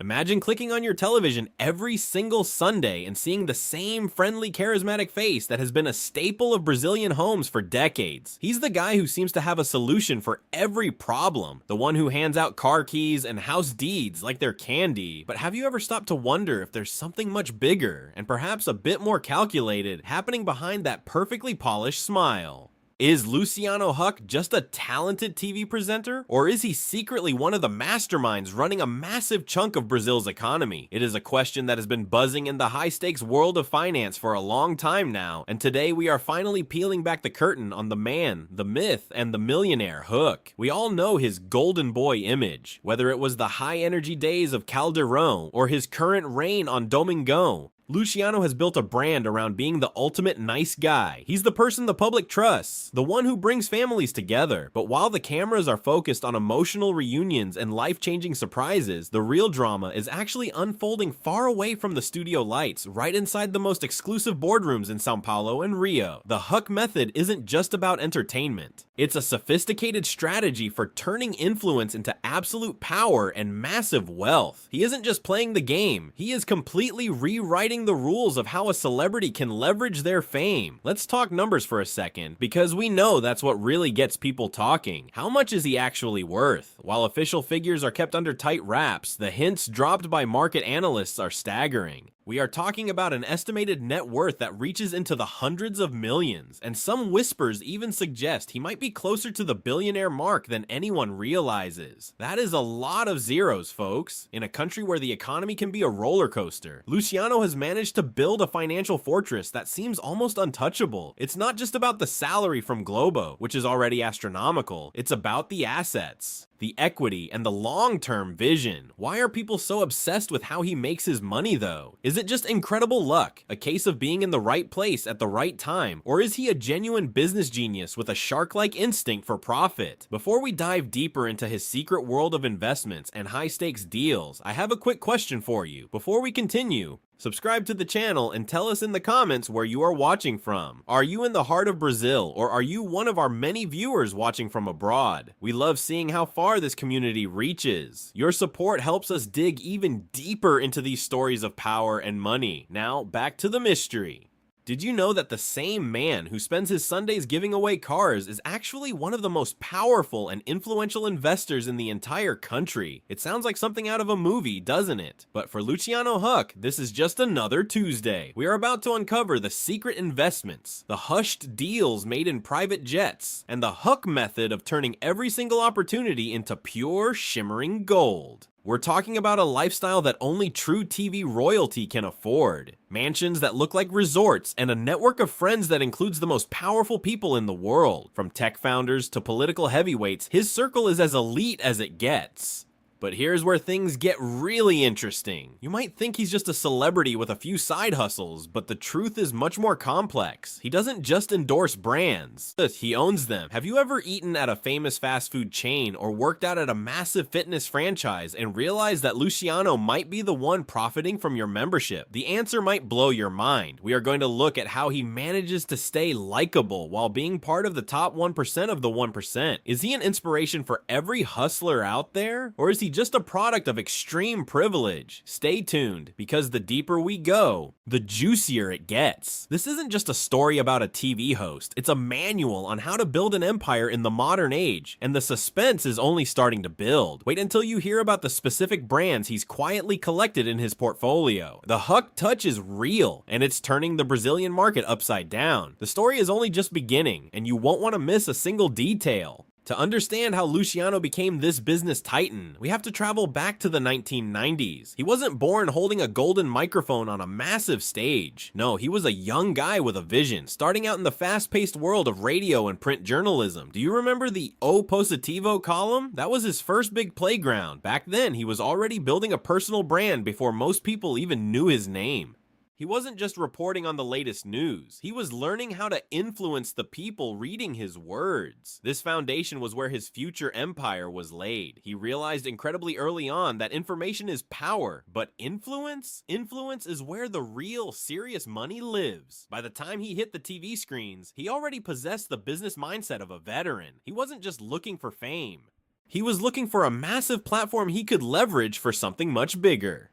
Imagine clicking on your television every single Sunday and seeing the same friendly, charismatic face that has been a staple of Brazilian homes for decades. He's the guy who seems to have a solution for every problem, the one who hands out car keys and house deeds like they're candy. But have you ever stopped to wonder if there's something much bigger, and perhaps a bit more calculated, happening behind that perfectly polished smile? Is Luciano Huck just a talented TV presenter? Or is he secretly one of the masterminds running a massive chunk of Brazil's economy? It is a question that has been buzzing in the high-stakes world of finance for a long time now, and today we are finally peeling back the curtain on the man, the myth, and the millionaire Huck. We all know his golden boy image, whether it was the high-energy days of Caldeirão or his current reign on Domingão. Luciano has built a brand around being the ultimate nice guy. He's the person the public trusts, the one who brings families together. But while the cameras are focused on emotional reunions and life-changing surprises, the real drama is actually unfolding far away from the studio lights, right inside the most exclusive boardrooms in São Paulo and Rio. The Huck method isn't just about entertainment. It's a sophisticated strategy for turning influence into absolute power and massive wealth. He isn't just playing the game, he is completely rewriting the rules of how a celebrity can leverage their fame. Let's talk numbers for a second, because we know that's what really gets people talking. How much is he actually worth? While official figures are kept under tight wraps, the hints dropped by market analysts are staggering. We are talking about an estimated net worth that reaches into the hundreds of millions, and some whispers even suggest he might be closer to the billionaire mark than anyone realizes. That is a lot of zeros, folks. In a country where the economy can be a roller coaster, Luciano has managed to build a financial fortress that seems almost untouchable. It's not just about the salary from Globo, which is already astronomical. It's about the assets, the equity, and the long-term vision. Why are people so obsessed with how he makes his money though? Is it just incredible luck, a case of being in the right place at the right time, or is he a genuine business genius with a shark-like instinct for profit? Before we dive deeper into his secret world of investments and high-stakes deals, I have a quick question for you. Before we continue, subscribe to the channel and tell us in the comments where you are watching from. Are you in the heart of Brazil, or are you one of our many viewers watching from abroad? We love seeing how far this community reaches. Your support helps us dig even deeper into these stories of power and money. Now, back to the mystery. Did you know that the same man who spends his Sundays giving away cars is actually one of the most powerful and influential investors in the entire country? It sounds like something out of a movie, doesn't it? But for Luciano Huck, this is just another Tuesday. We are about to uncover the secret investments, the hushed deals made in private jets, and the Huck method of turning every single opportunity into pure, shimmering gold. We're talking about a lifestyle that only true TV royalty can afford. Mansions that look like resorts, and a network of friends that includes the most powerful people in the world. From tech founders to political heavyweights, his circle is as elite as it gets. But here's where things get really interesting. You might think he's just a celebrity with a few side hustles, but the truth is much more complex. He doesn't just endorse brands, he owns them. Have you ever eaten at a famous fast food chain or worked out at a massive fitness franchise and realized that Luciano might be the one profiting from your membership? The answer might blow your mind. We are going to look at how he manages to stay likable while being part of the top 1% of the 1%. Is he an inspiration for every hustler out there? Or is he just a product of extreme privilege? Stay tuned, because the deeper we go, the juicier it gets. This isn't just a story about a TV host, it's a manual on how to build an empire in the modern age, and the suspense is only starting to build. Wait until you hear about the specific brands he's quietly collected in his portfolio. The Huck touch is real, and it's turning the Brazilian market upside down. The story is only just beginning, and you won't want to miss a single detail. To understand how Luciano became this business titan, we have to travel back to the 1990s. He wasn't born holding a golden microphone on a massive stage. No, he was a young guy with a vision, starting out in the fast-paced world of radio and print journalism. Do you remember the O Positivo column? That was his first big playground. Back then, he was already building a personal brand before most people even knew his name. He wasn't just reporting on the latest news, he was learning how to influence the people reading his words. This foundation was where his future empire was laid. He realized incredibly early on that information is power, but influence? Influence is where the real, serious money lives. By the time he hit the TV screens, he already possessed the business mindset of a veteran. He wasn't just looking for fame. He was looking for a massive platform he could leverage for something much bigger.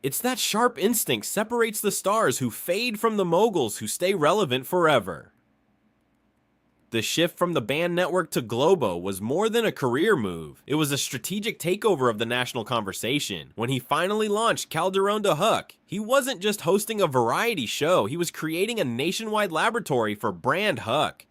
It's that sharp instinct separates the stars who fade from the moguls who stay relevant forever. The shift from the band network to Globo was more than a career move. It was a strategic takeover of the national conversation. When he finally launched Calderón de Huck, he wasn't just hosting a variety show, he was creating a nationwide laboratory for brand Huck.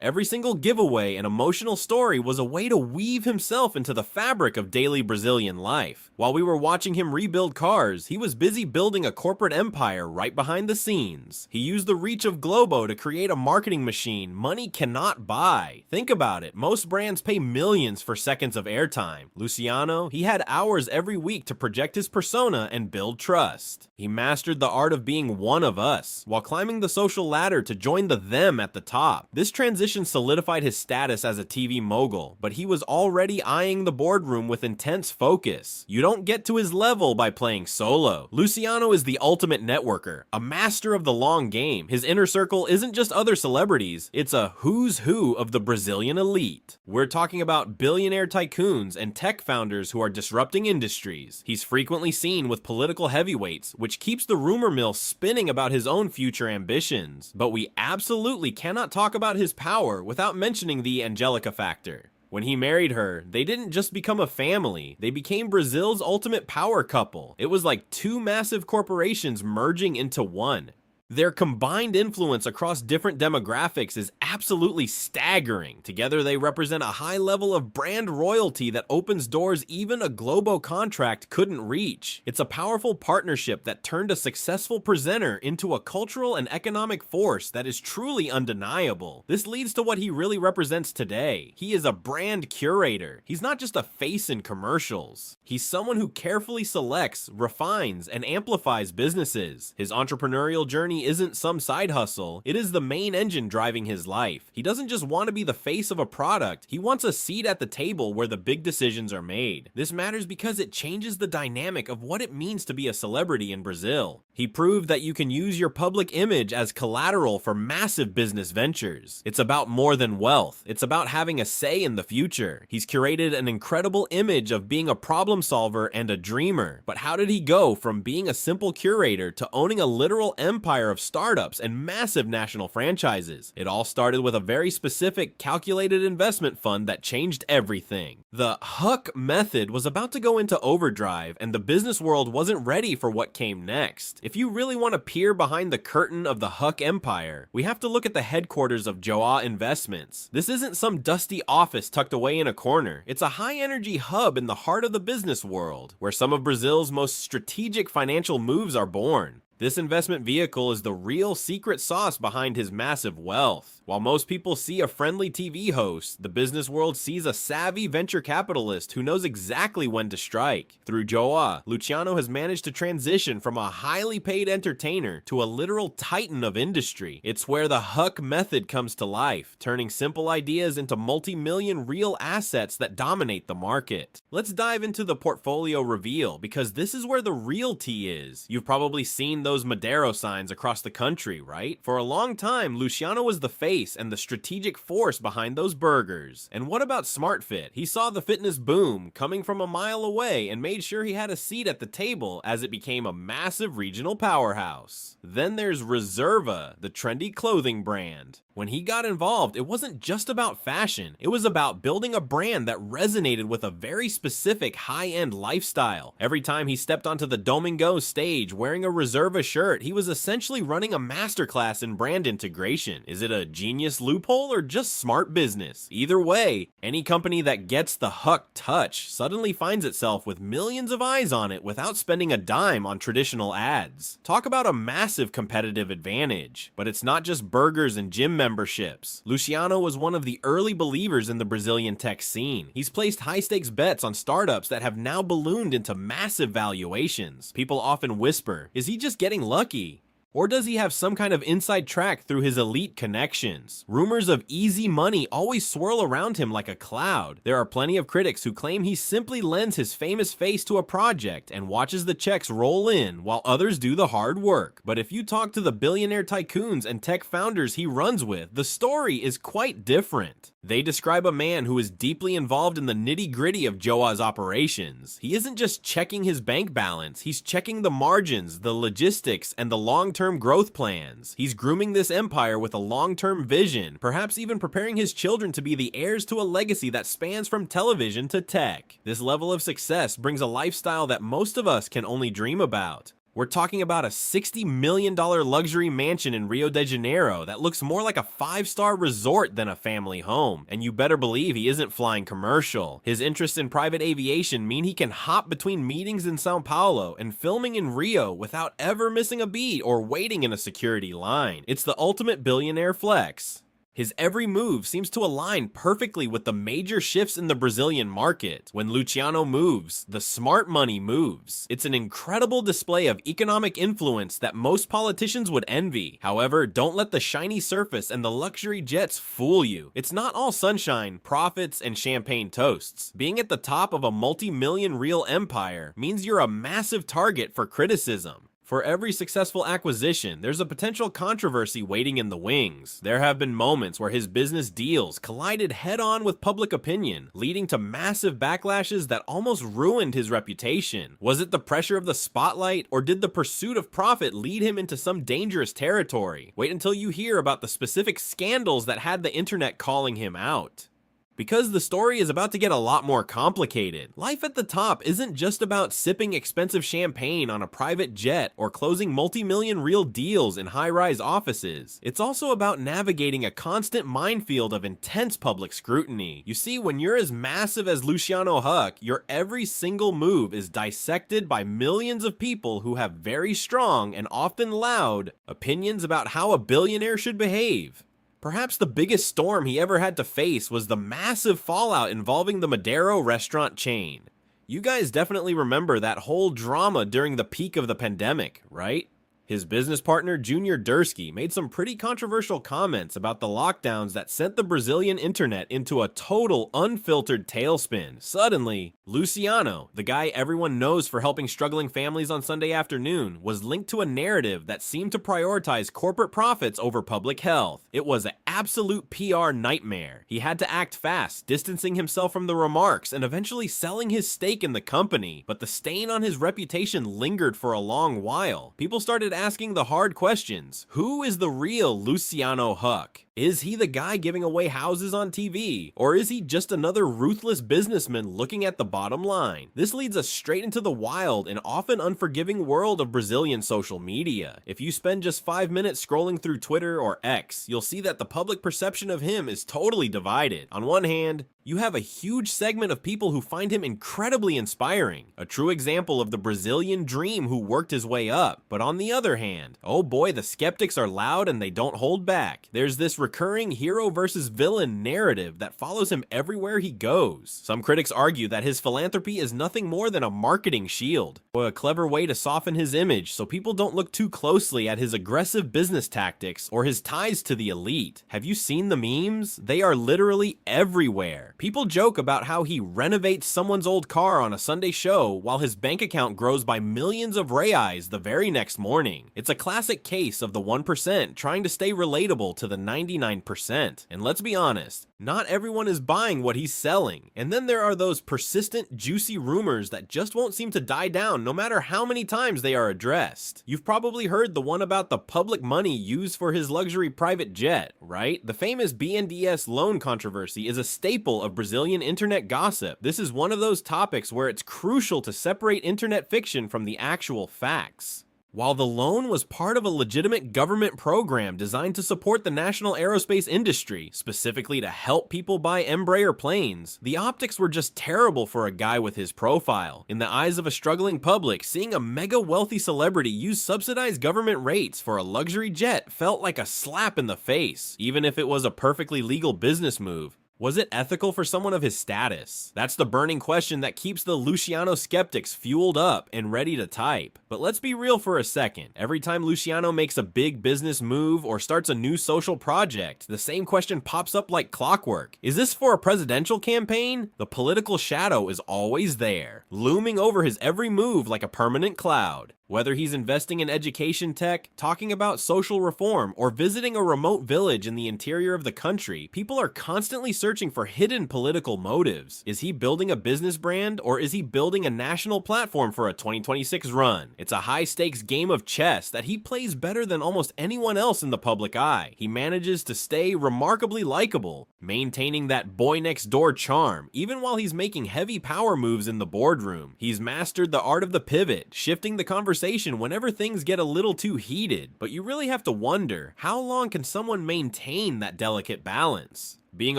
Every single giveaway and emotional story was a way to weave himself into the fabric of daily Brazilian life. While we were watching him rebuild cars, he was busy building a corporate empire right behind the scenes. He used the reach of Globo to create a marketing machine money cannot buy. Think about it, most brands pay millions for seconds of airtime. Luciano, he had hours every week to project his persona and build trust. He mastered the art of being one of us, while climbing the social ladder to join the them at the top. This transition solidified his status as a TV mogul, but he was already eyeing the boardroom with intense focus. You don't get to his level by playing solo. Luciano is the ultimate networker, a master of the long game. His inner circle isn't just other celebrities, it's a who's who of the Brazilian elite. We're talking about billionaire tycoons and tech founders who are disrupting industries. He's frequently seen with political heavyweights, which keeps the rumor mill spinning about his own future ambitions. But we absolutely cannot talk about his power without mentioning the Angelica factor. When he married her, they didn't just become a family, they became Brazil's ultimate power couple. It was like two massive corporations merging into one. Their combined influence across different demographics is absolutely staggering. Together they represent a high level of brand royalty that opens doors even a Globo contract couldn't reach. It's a powerful partnership that turned a successful presenter into a cultural and economic force that is truly undeniable. This leads to what he really represents today. He is a brand curator. He's not just a face in commercials. He's someone who carefully selects, refines, and amplifies businesses. His entrepreneurial journey isn't some side hustle, it is the main engine driving his life. He doesn't just want to be the face of a product, he wants a seat at the table where the big decisions are made. This matters because it changes the dynamic of what it means to be a celebrity in Brazil. He proved that you can use your public image as collateral for massive business ventures. It's about more than wealth, it's about having a say in the future. He's curated an incredible image of being a problem solver and a dreamer. But how did he go from being a simple curator to owning a literal empire of startups and massive national franchises? It all started with a very specific, calculated investment fund that changed everything. The Huck method was about to go into overdrive, and the business world wasn't ready for what came next. If you really want to peer behind the curtain of the Huck empire, we have to look at the headquarters of Joá Investments. This isn't some dusty office tucked away in a corner. It's a high-energy hub in the heart of the business world, where some of Brazil's most strategic financial moves are born. This investment vehicle is the real secret sauce behind his massive wealth. While most people see a friendly TV host, the business world sees a savvy venture capitalist who knows exactly when to strike. Through Joá, Luciano has managed to transition from a highly paid entertainer to a literal titan of industry. It's where the Huck method comes to life, turning simple ideas into multi-million real assets that dominate the market. Let's dive into the portfolio reveal, because this is where the real tea is. You've probably seen those Madero signs across the country, right? For a long time, Luciano was the face and the strategic force behind those burgers. And what about SmartFit? He saw the fitness boom coming from a mile away and made sure he had a seat at the table as it became a massive regional powerhouse. Then there's Reserva, the trendy clothing brand. When he got involved, it wasn't just about fashion, it was about building a brand that resonated with a very specific high-end lifestyle. Every time he stepped onto the Domingo stage wearing a Reserva shirt, he was essentially running a masterclass in brand integration. Is it a genius loophole or just smart business? Either way, any company that gets the Huck touch suddenly finds itself with millions of eyes on it without spending a dime on traditional ads. Talk about a massive competitive advantage. But it's not just burgers and gym memberships. Luciano was one of the early believers in the Brazilian tech scene. He's placed high-stakes bets on startups that have now ballooned into massive valuations. People often whisper, is he just getting lucky? Or does he have some kind of inside track through his elite connections? Rumors of easy money always swirl around him like a cloud. There are plenty of critics who claim he simply lends his famous face to a project and watches the checks roll in while others do the hard work. But if you talk to the billionaire tycoons and tech founders he runs with, the story is quite different. They describe a man who is deeply involved in the nitty-gritty of Joa's operations. He isn't just checking his bank balance, he's checking the margins, the logistics, and the long-term growth plans. He's grooming this empire with a long-term vision, perhaps even preparing his children to be the heirs to a legacy that spans from television to tech. This level of success brings a lifestyle that most of us can only dream about. We're talking about a $60 million luxury mansion in Rio de Janeiro that looks more like a 5-star resort than a family home. And you better believe he isn't flying commercial. His interests in private aviation mean he can hop between meetings in Sao Paulo and filming in Rio without ever missing a beat or waiting in a security line. It's the ultimate billionaire flex. His every move seems to align perfectly with the major shifts in the Brazilian market. When Luciano moves, the smart money moves. It's an incredible display of economic influence that most politicians would envy. However, don't let the shiny surface and the luxury jets fool you. It's not all sunshine, profits, and champagne toasts. Being at the top of a multi-million real empire means you're a massive target for criticism. For every successful acquisition, there's a potential controversy waiting in the wings. There have been moments where his business deals collided head-on with public opinion, leading to massive backlashes that almost ruined his reputation. Was it the pressure of the spotlight, or did the pursuit of profit lead him into some dangerous territory? Wait until you hear about the specific scandals that had the internet calling him out. Because the story is about to get a lot more complicated. Life at the top isn't just about sipping expensive champagne on a private jet or closing multi-million real deals in high-rise offices. It's also about navigating a constant minefield of intense public scrutiny. You see, when you're as massive as Luciano Huck, your every single move is dissected by millions of people who have very strong and often loud opinions about how a billionaire should behave. Perhaps the biggest storm he ever had to face was the massive fallout involving the Madero restaurant chain. You guys definitely remember that whole drama during the peak of the pandemic, right? His business partner, Junior Dursky, made some pretty controversial comments about the lockdowns that sent the Brazilian internet into a total unfiltered tailspin. Suddenly, Luciano, the guy everyone knows for helping struggling families on Sunday afternoon, was linked to a narrative that seemed to prioritize corporate profits over public health. It was an absolute PR nightmare. He had to act fast, distancing himself from the remarks and eventually selling his stake in the company. But the stain on his reputation lingered for a long while. People started asking the hard questions. Who is the real Luciano Huck? Is he the guy giving away houses on TV? Or is he just another ruthless businessman looking at the bottom line? This leads us straight into the wild and often unforgiving world of Brazilian social media. If you spend just 5 minutes scrolling through Twitter or X, you'll see that the public perception of him is totally divided. On one hand, you have a huge segment of people who find him incredibly inspiring, a true example of the Brazilian dream who worked his way up. But on the other hand, oh boy, the skeptics are loud and they don't hold back. There's this recurring hero versus villain narrative that follows him everywhere he goes. Some critics argue that his philanthropy is nothing more than a marketing shield, or a clever way to soften his image so people don't look too closely at his aggressive business tactics or his ties to the elite. Have you seen the memes? They are literally everywhere. People joke about how he renovates someone's old car on a Sunday show while his bank account grows by millions of reais the very next morning. It's a classic case of the 1% trying to stay relatable to the 99%. And let's be honest, not everyone is buying what he's selling. And then there are those persistent, juicy rumors that just won't seem to die down no matter how many times they are addressed. You've probably heard the one about the public money used for his luxury private jet, right? The famous BNDES loan controversy is a staple of Brazilian internet gossip. This is one of those topics where it's crucial to separate internet fiction from the actual facts. While the loan was part of a legitimate government program designed to support the national aerospace industry, specifically to help people buy Embraer planes, the optics were just terrible for a guy with his profile. In the eyes of a struggling public, seeing a mega wealthy celebrity use subsidized government rates for a luxury jet felt like a slap in the face, even if it was a perfectly legal business move. Was it ethical for someone of his status? That's the burning question that keeps the Luciano skeptics fueled up and ready to type. But let's be real for a second. Every time Luciano makes a big business move or starts a new social project, the same question pops up like clockwork. Is this for a presidential campaign? The political shadow is always there, looming over his every move like a permanent cloud. Whether he's investing in education tech, talking about social reform, or visiting a remote village in the interior of the country, people are constantly searching for hidden political motives. Is he building a business brand, or is he building a national platform for a 2026 run? It's a high-stakes game of chess that he plays better than almost anyone else in the public eye. He manages to stay remarkably likable, maintaining that boy-next-door charm, even while he's making heavy power moves in the boardroom. He's mastered the art of the pivot, shifting the conversation whenever things get a little too heated, but you really have to wonder, how long can someone maintain that delicate balance? Being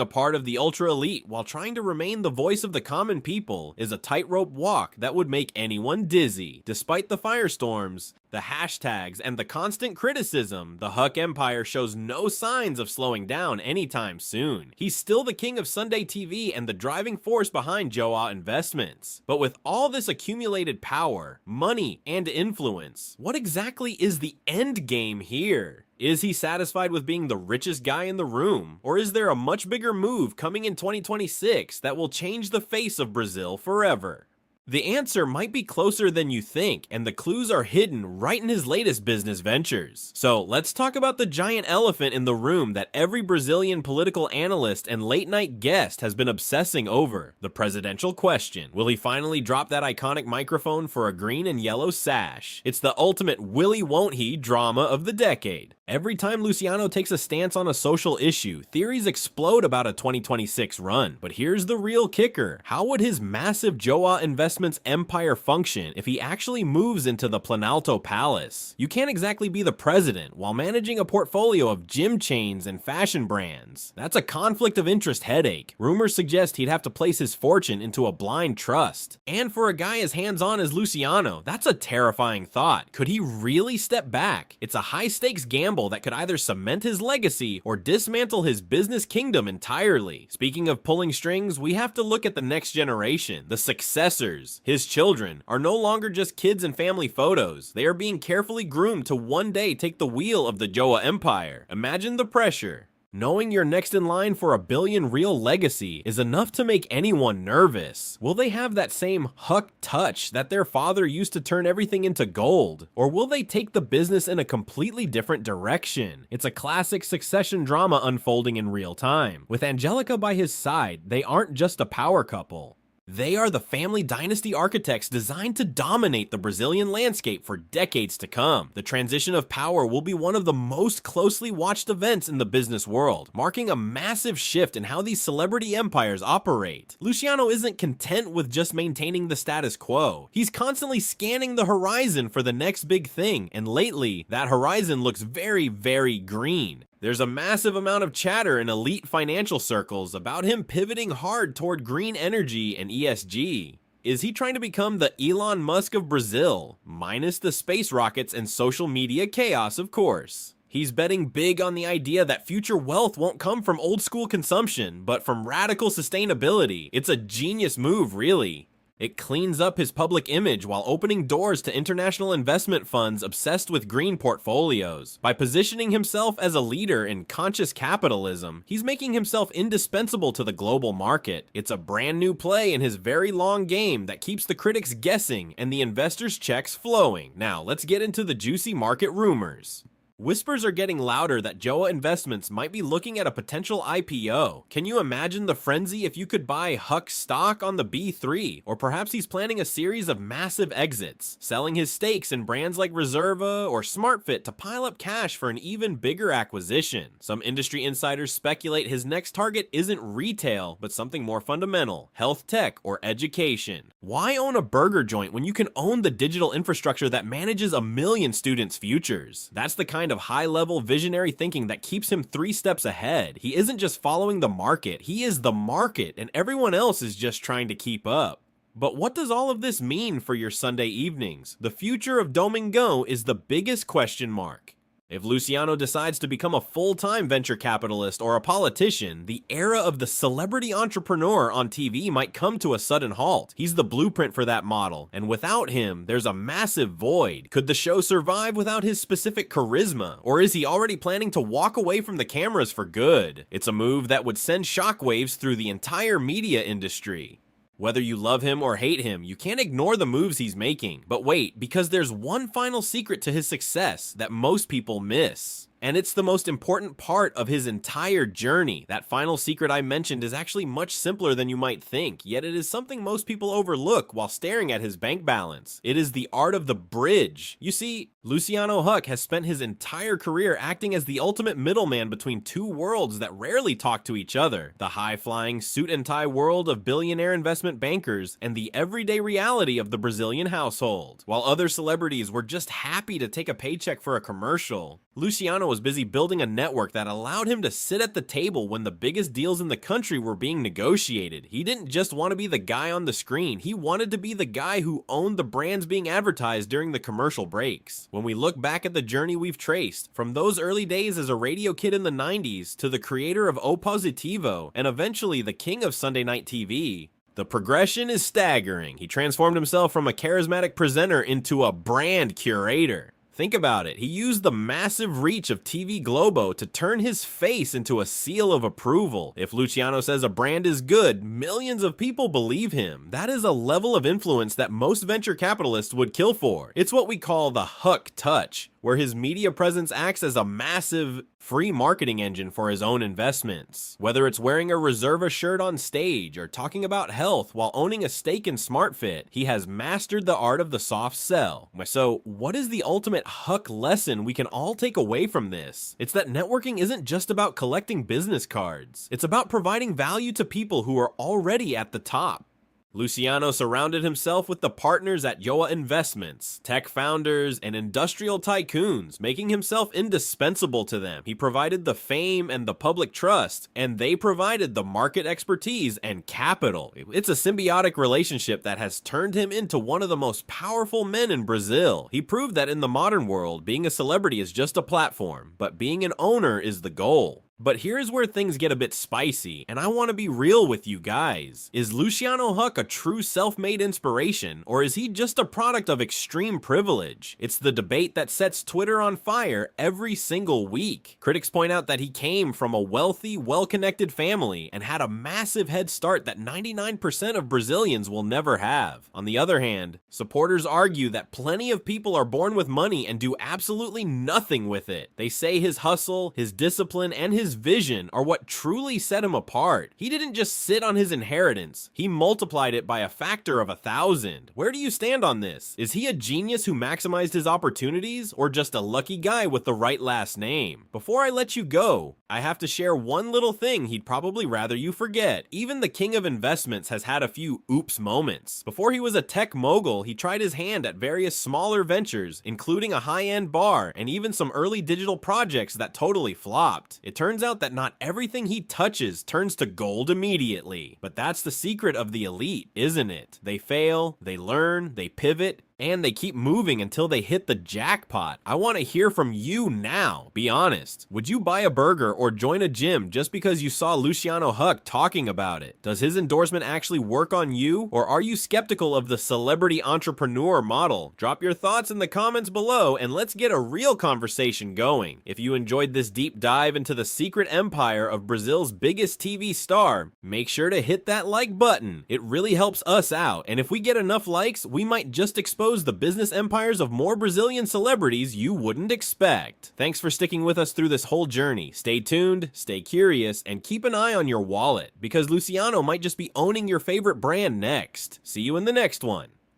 a part of the ultra elite while trying to remain the voice of the common people is a tightrope walk that would make anyone dizzy. Despite the firestorms, the hashtags, and the constant criticism, the Huck empire shows no signs of slowing down anytime soon. He's still the king of Sunday TV and the driving force behind Joa Investments. But with all this accumulated power, money, and influence, what exactly is the end game here? Is he satisfied with being the richest guy in the room? Or is there a much bigger move coming in 2026 that will change the face of Brazil forever? The answer might be closer than you think, and the clues are hidden right in his latest business ventures. So let's talk about the giant elephant in the room that every Brazilian political analyst and late-night guest has been obsessing over: the presidential question. Will he finally drop that iconic microphone for a green and yellow sash? It's the ultimate will he won't he drama of the decade. Every time Luciano takes a stance on a social issue, theories explode about a 2026 run. But here's the real kicker: how would his massive Joa Investments empire function if he actually moves into the Planalto Palace? You can't exactly be the president while managing a portfolio of gym chains and fashion brands. That's a conflict of interest headache. Rumors suggest he'd have to place his fortune into a blind trust. And for a guy as hands-on as Luciano, that's a terrifying thought. Could he really step back? It's a high-stakes gamble that could either cement his legacy or dismantle his business kingdom entirely. Speaking of pulling strings, we have to look at the next generation, the successors. His children are no longer just kids and family photos. They are being carefully groomed to one day take the wheel of the Joa empire. Imagine the pressure. Knowing you're next in line for $1 billion real legacy is enough to make anyone nervous. Will they have that same Huck touch that their father used to turn everything into gold? Or will they take the business in a completely different direction? It's a classic succession drama unfolding in real time. With Angelica by his side, they aren't just a power couple. They are the family dynasty architects designed to dominate the Brazilian landscape for decades to come. The transition of power will be one of the most closely watched events in the business world, marking a massive shift in how these celebrity empires operate. Luciano isn't content with just maintaining the status quo. He's constantly scanning the horizon for the next big thing, and lately, that horizon looks very, very green. There's a massive amount of chatter in elite financial circles about him pivoting hard toward green energy and ESG. Is he trying to become the Elon Musk of Brazil, minus the space rockets and social media chaos, of course? He's betting big on the idea that future wealth won't come from old school consumption, but from radical sustainability. It's a genius move, really. It cleans up his public image while opening doors to international investment funds obsessed with green portfolios. By positioning himself as a leader in conscious capitalism, he's making himself indispensable to the global market. It's a brand new play in his very long game that keeps the critics guessing and the investors' checks flowing. Now, let's get into the juicy market rumors. Whispers are getting louder that Joa Investments might be looking at a potential IPO. Can you imagine the frenzy if you could buy Huck stock on the B3? Or perhaps he's planning a series of massive exits, selling his stakes in brands like Reserva or SmartFit to pile up cash for an even bigger acquisition. Some industry insiders speculate his next target isn't retail, but something more fundamental: health tech or education. Why own a burger joint when you can own the digital infrastructure that manages 1 million students' futures? That's the kind of high-level visionary thinking that keeps him 3 steps ahead. He isn't just following the market, he is the market, and everyone else is just trying to keep up. But what does all of this mean for your Sunday evenings? The future of Domingo is the biggest question mark. If Luciano decides to become a full-time venture capitalist or a politician, the era of the celebrity entrepreneur on TV might come to a sudden halt. He's the blueprint for that model, and without him, there's a massive void. Could the show survive without his specific charisma, or is he already planning to walk away from the cameras for good? It's a move that would send shockwaves through the entire media industry. Whether you love him or hate him, you can't ignore the moves he's making. But wait, because there's one final secret to his success that most people miss. And it's the most important part of his entire journey. That final secret I mentioned is actually much simpler than you might think, yet it is something most people overlook while staring at his bank balance. It is the art of the bridge. You see, Luciano Huck has spent his entire career acting as the ultimate middleman between two worlds that rarely talk to each other. The high-flying, suit-and-tie world of billionaire investment bankers and the everyday reality of the Brazilian household. While other celebrities were just happy to take a paycheck for a commercial, Luciano was busy building a network that allowed him to sit at the table when the biggest deals in the country were being negotiated. He didn't just want to be the guy on the screen, he wanted to be the guy who owned the brands being advertised during the commercial breaks. When we look back at the journey we've traced, from those early days as a radio kid in the 90s to the creator of O Positivo and eventually the king of Sunday night TV, the progression is staggering. He transformed himself from a charismatic presenter into a brand curator. Think about it, he used the massive reach of TV Globo to turn his face into a seal of approval. If Luciano says a brand is good, millions of people believe him. That is a level of influence that most venture capitalists would kill for. It's what we call the Huck touch, where his media presence acts as a massive free marketing engine for his own investments. Whether it's wearing a Reserva shirt on stage or talking about health while owning a stake in SmartFit, he has mastered the art of the soft sell. So what is the ultimate Huck lesson we can all take away from this? It's that networking isn't just about collecting business cards. It's about providing value to people who are already at the top. Luciano surrounded himself with the partners at Yoa Investments, tech founders, and industrial tycoons, making himself indispensable to them. He provided the fame and the public trust, and they provided the market expertise and capital. It's a symbiotic relationship that has turned him into one of the most powerful men in Brazil. He proved that in the modern world, being a celebrity is just a platform, but being an owner is the goal. But here's where things get a bit spicy, and I want to be real with you guys. Is Luciano Huck a true self-made inspiration, or is he just a product of extreme privilege? It's the debate that sets Twitter on fire every single week. Critics point out that he came from a wealthy, well-connected family and had a massive head start that 99% of Brazilians will never have. On the other hand, supporters argue that plenty of people are born with money and do absolutely nothing with it. They say his hustle, his discipline, and his vision are what truly set him apart. He didn't just sit on his inheritance, he multiplied it by a factor of 1,000. Where do you stand on this? Is he a genius who maximized his opportunities, or just a lucky guy with the right last name? Before I let you go, I have to share one little thing he'd probably rather you forget. Even the king of investments has had a few oops moments. Before he was a tech mogul, he tried his hand at various smaller ventures, including a high-end bar and even some early digital projects that totally flopped. It turns out that not everything he touches turns to gold immediately. But that's the secret of the elite, isn't it? They fail, they learn, they pivot, and they keep moving until they hit the jackpot. I want to hear from you now. Be honest. Would you buy a burger or join a gym just because you saw Luciano Huck talking about it? Does his endorsement actually work on you, or are you skeptical of the celebrity entrepreneur model? Drop your thoughts in the comments below and let's get a real conversation going. If you enjoyed this deep dive into the secret empire of Brazil's biggest TV star, make sure to hit that like button. It really helps us out, and if we get enough likes, we might just expose the business empires of more Brazilian celebrities you wouldn't expect. Thanks for sticking with us through this whole journey. Stay tuned, stay curious, and keep an eye on your wallet, because Luciano might just be owning your favorite brand next. See you in the next one.